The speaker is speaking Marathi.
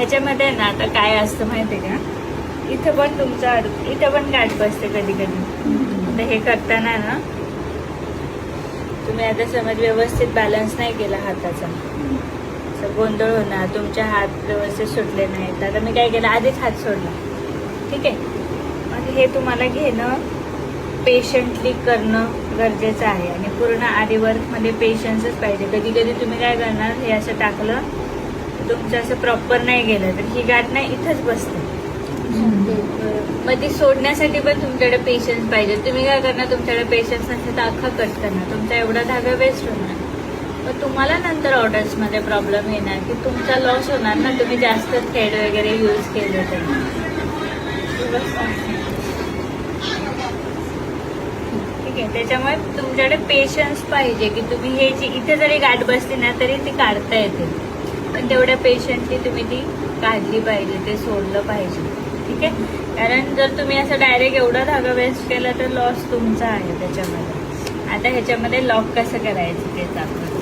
ह्याच्यामध्ये ना आता काय असतं माहिती आहे का, इथं पण तुमचा इथं पण गाठ बसते कधी कधी. आता हे करताना ना तुम्ही आता समज व्यवस्थित बॅलन्स नाही केला हाताचा, असं गोंधळ होणार, तुमचे हात व्यवस्थित सुटले नाहीत. आता मी काय केलं, आधीच हात सोडला, ठीक आहे. मग हे तुम्हाला घेणं, पेशंटली करणं गरजेचं आहे. आणि पूर्ण आरी वर्कमध्ये पेशन्सच पाहिजे. कधी कधी तुम्ही काय करणार, हे असं टाकलं, तुमचं असं प्रॉपर नाही गेलं तर ही गाठ नाही इथंच बसते. मग ती सोडण्यासाठी पण तुमच्याकडे पेशन्स पाहिजे. तुम्ही काय करणार, तुमच्याकडे पेशन्स नसेल तर अख्खा कट करणार, तुमचा एवढा धागा वेस्ट होणार. मग तुम्हाला नंतर ऑर्डर्समध्ये प्रॉब्लेम येणार की तुमचा लॉस होणार ना, तुम्ही जास्त थ्रेड वगैरे यूज केले तर. ठीक आहे, त्याच्यामुळे तुमच्याकडे पेशन्स पाहिजे की तुम्ही हे जी इथे जरी गाठ बसली ना तरी ती काढता येते, पण तेवढ्या पेशंटली तुम्ही ती काढली पाहिजे, ते सोडलं पाहिजे. ठीक आहे, कारण जर तुम्ही असं डायरेक्ट एवढा धागा वेस्ट केला तर लॉस तुमचा आहे त्याच्यामध्ये. आता ह्याच्यामध्ये लॉक कसं करायचं तेच आपण